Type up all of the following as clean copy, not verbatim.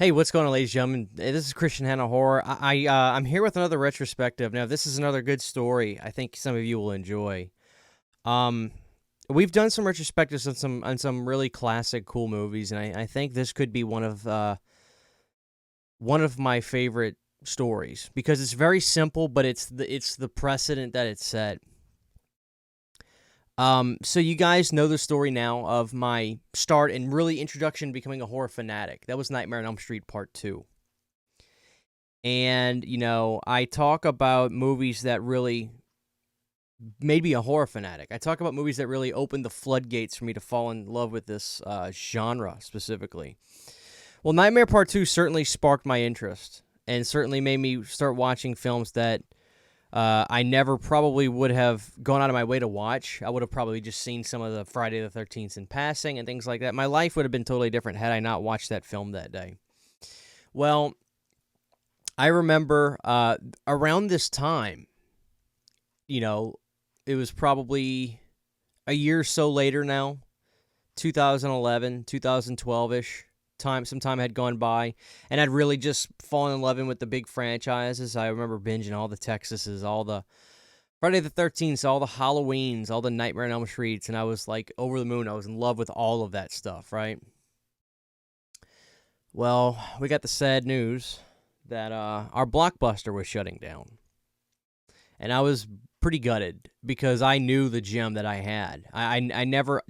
Hey, what's going on, ladies and gentlemen? This is Christian Hanna Horror. I'm here with another retrospective. Now, this is another good story. I think some of you will enjoy. Um, we've done some retrospectives on some really classic, cool movies, and I think this could be one of my favorite stories because it's very simple, but it's the precedent that it set. So you guys know the story now of my start and really introduction to becoming a horror fanatic. That was Nightmare on Elm Street Part 2. And, I talk about movies that really made me a horror fanatic. I talk about movies that really opened the floodgates for me to fall in love with this genre specifically. Well, Nightmare Part 2 certainly sparked my interest and certainly made me start watching films that I never probably would have gone out of my way to watch. I would have probably just seen some of the Friday the 13th in passing and things like that. My life would have been totally different had I not watched that film that day. Well, I remember around this time, it was probably a year or so later now, 2011, 2012-ish. Some time had gone by, and I'd really just fallen in love with the big franchises. I remember binging all the Texases, all the Friday the 13th, all the Halloweens, all the Nightmare on Elm Streets, and I was like over the moon. I was in love with all of that stuff, right? Well, we got the sad news that our Blockbuster was shutting down, and I was pretty gutted because I knew the gem that I had. I never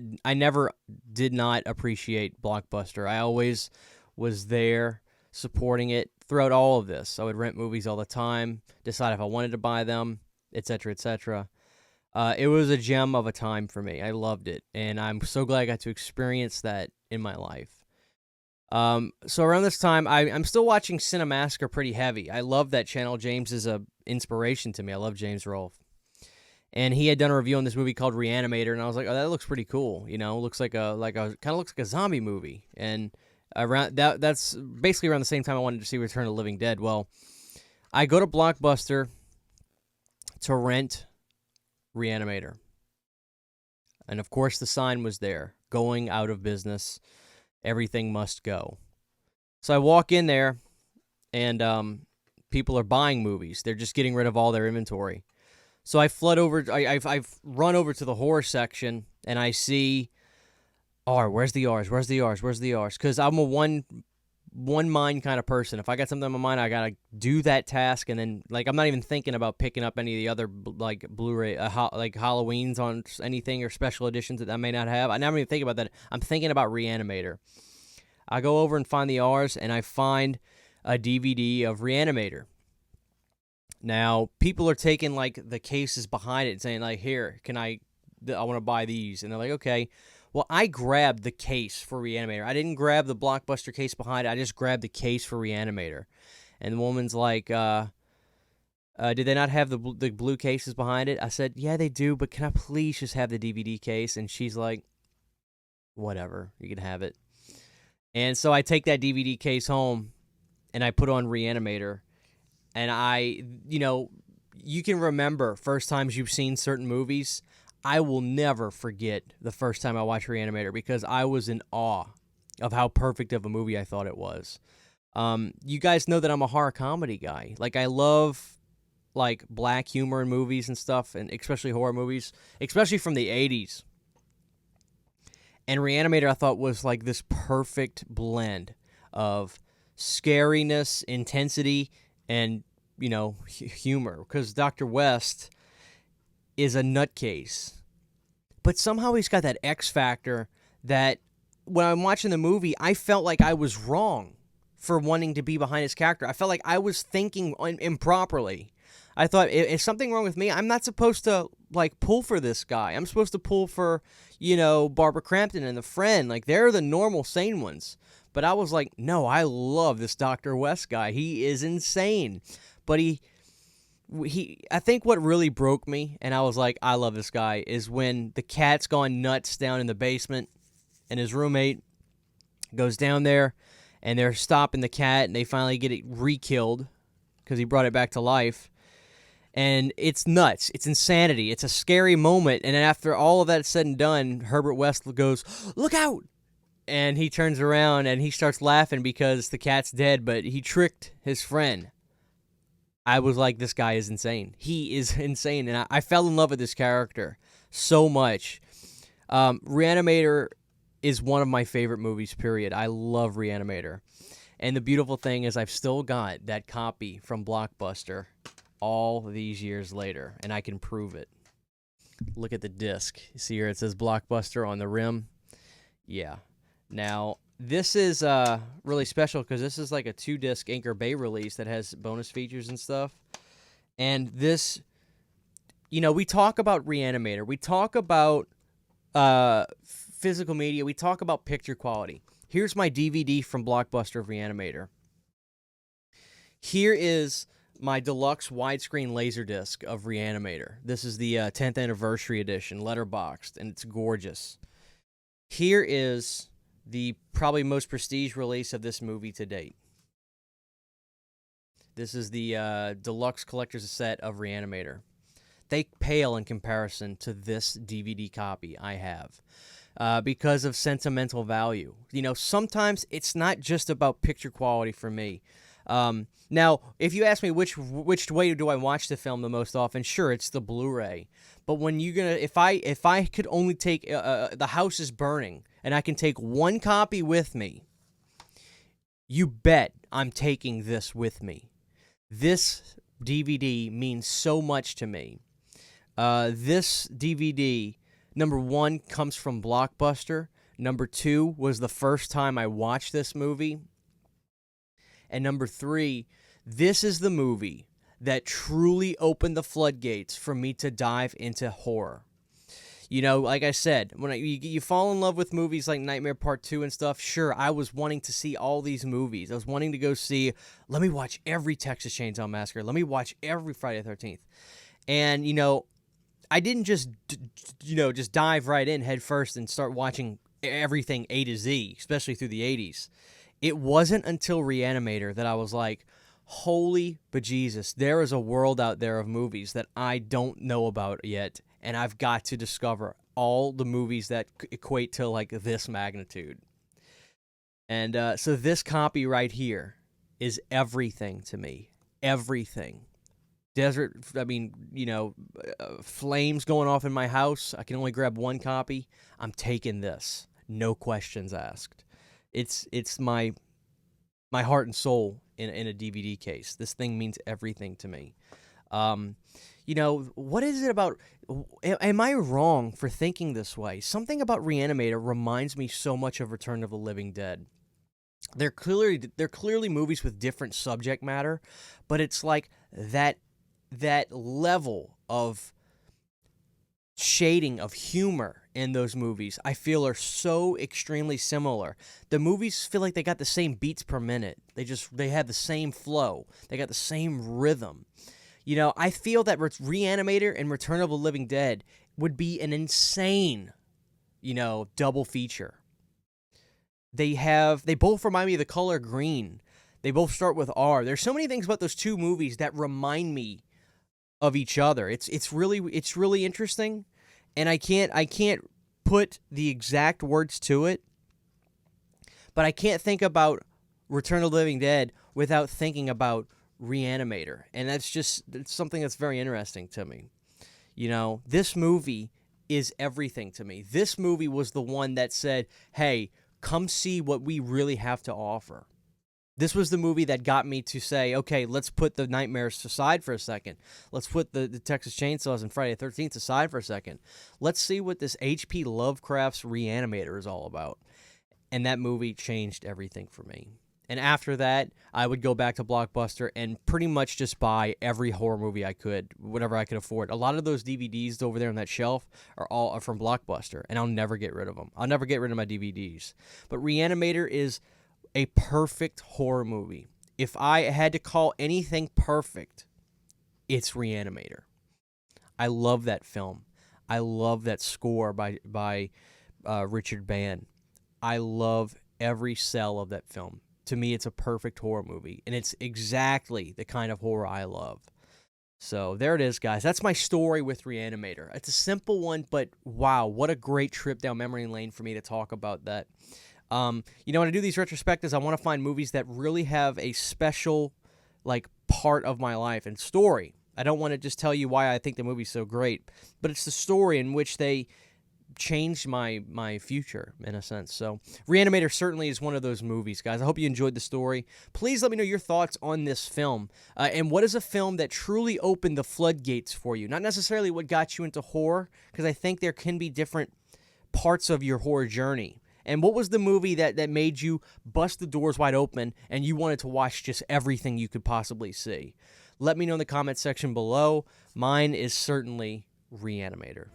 did not appreciate Blockbuster. I always was there supporting it throughout all of this. I would rent movies all the time, decide if I wanted to buy them, etc., etc. It was a gem of a time for me. I loved it, and I'm so glad I got to experience that in my life. So around this time, I'm still watching Cinemassacre pretty heavy. I love that channel. James is a inspiration to me. I love James Rolfe. And he had done a review on this movie called Re-Animator, and I was like, "Oh, that looks pretty cool." Looks like a kind of looks like a zombie movie. And that's basically around the same time I wanted to see Return of the Living Dead. Well, I go to Blockbuster to rent Re-Animator, and of course the sign was there, going out of business. Everything must go. So I walk in there, and people are buying movies. They're just getting rid of all their inventory. So I flood over. I've run over to the horror section, and I see, where's the R's? Where's the R's? Where's the R's? Because I'm a one mind kind of person. If I got something on my mind, I gotta do that task, and then I'm not even thinking about picking up any of the other Blu-ray Halloweens on anything or special editions that I may not have. I never even think about that. I'm thinking about Re-Animator. I go over and find the R's, and I find a DVD of Re-Animator. Now, people are taking, the cases behind it and saying, here, I want to buy these. And they're like, okay. Well, I grabbed the case for Re-Animator. I didn't grab the Blockbuster case behind it. I just grabbed the case for Re-Animator. And the woman's like, did they not have the blue cases behind it? I said, yeah, they do, but can I please just have the DVD case? And she's like, whatever, you can have it. And so I take that DVD case home, and I put on Re-Animator. And you can remember first times you've seen certain movies. I will never forget the first time I watched Re-Animator because I was in awe of how perfect of a movie I thought it was. You guys know that I'm a horror comedy guy. I love, black humor in movies and stuff, and especially horror movies, especially from the 80s. And Re-Animator, I thought, was this perfect blend of scariness, intensity, and, humor. Because Dr. West is a nutcase. But somehow he's got that X factor that when I'm watching the movie, I felt like I was wrong for wanting to be behind his character. I felt like I was thinking improperly. I thought, is something wrong with me? I'm not supposed to, pull for this guy. I'm supposed to pull for, Barbara Crampton and the friend. They're the normal, sane ones. But I was like, no, I love this Dr. West guy. He is insane. But I think what really broke me, and I was like, I love this guy, is when the cat's gone nuts down in the basement, and his roommate goes down there, and they're stopping the cat, and they finally get it re-killed, because he brought it back to life. And it's nuts. It's insanity. It's a scary moment. And then after all of that is said and done, Herbert West goes, look out! and he turns around and he starts laughing because the cat's dead, but he tricked his friend. I was like, this guy is insane. He is insane, and I fell in love with this character so much. Re-Animator is one of my favorite movies, period. I love Re-Animator. And the beautiful thing is I've still got that copy from Blockbuster all these years later, and I can prove it. Look at the disc. You see here it says Blockbuster on the rim? Yeah. Now, this is really special because this is like a 2-disc Anchor Bay release that has bonus features and stuff. And this, we talk about Re-Animator. We talk about physical media. We talk about picture quality. Here's my DVD from Blockbuster of Re-Animator. Here is my deluxe widescreen Laserdisc of Re-Animator. This is the 10th anniversary edition, letterboxed, and it's gorgeous. Here is the probably most prestige release of this movie to date. This is the deluxe collector's set of Re-Animator. They pale in comparison to this DVD copy I have because of sentimental value. Sometimes it's not just about picture quality for me. Now, if you ask me which way do I watch the film the most often, sure, it's the Blu-ray. But when if I could only take the house is burning and I can take one copy with me, you bet I'm taking this with me. This DVD means so much to me. This DVD, number 1, comes from Blockbuster. Number 2 was the first time I watched this movie. And number 3, this is the movie that truly opened the floodgates for me to dive into horror. Like I said, when you fall in love with movies like Nightmare Part 2 and stuff, sure, I was wanting to see all these movies. I was wanting to go see, let me watch every Texas Chainsaw Massacre. Let me watch every Friday the 13th. And, I didn't just dive right in head first and start watching everything A to Z, especially through the 80s. It wasn't until Re-Animator that I was like, holy bejesus, there is a world out there of movies that I don't know about yet, and I've got to discover all the movies that equate to like this magnitude. And so this copy right here is everything to me. Everything. Flames going off in my house. I can only grab one copy. I'm taking this. No questions asked. It's my heart and soul in a DVD case. This thing means everything to me. What is it about? Am I wrong for thinking this way? Something about Re-Animator reminds me so much of Return of the Living Dead. They're clearly movies with different subject matter, but it's like that level of shading of humor in those movies I feel are so extremely similar. The movies feel like they got the same beats per minute. They have the same flow. They got the same rhythm. I feel that Re-Animator and Return of the Living Dead would be an insane, double feature. They both remind me of the color green. They both start with R. There's so many things about those two movies that remind me of each other. It's really interesting, and I can't put the exact words to it, but I can't think about Return of the Living Dead without thinking about Re-Animator, and it's something that's very interesting to me. This movie is everything to me. This movie was the one that said, hey, come see what we really have to offer. This was the movie that got me to say, okay, let's put the nightmares aside for a second. Let's put the Texas Chainsaws and Friday the 13th aside for a second. Let's see what this H.P. Lovecraft's Re-Animator is all about. And that movie changed everything for me. And after that, I would go back to Blockbuster and pretty much just buy every horror movie I could, whatever I could afford. A lot of those DVDs over there on that shelf are from Blockbuster, and I'll never get rid of them. I'll never get rid of my DVDs. But Re-Animator is a perfect horror movie. If I had to call anything perfect, it's Re-Animator. I love that film. I love that score by Richard Band. I love every cell of that film. To me, it's a perfect horror movie, and it's exactly the kind of horror I love. So there it is, guys. That's my story with Re-Animator. It's a simple one, but wow, what a great trip down memory lane for me to talk about that. When I do these retrospectives, I want to find movies that really have a special, like, part of my life and story. I don't want to just tell you why I think the movie's so great, but it's the story in which they changed my future, in a sense. So Re-Animator certainly is one of those movies, guys. I hope you enjoyed the story. Please let me know your thoughts on this film. And what is a film that truly opened the floodgates for you? Not necessarily what got you into horror, because I think there can be different parts of your horror journey. And what was the movie that made you bust the doors wide open and you wanted to watch just everything you could possibly see? Let me know in the comment section below. Mine is certainly Re-Animator.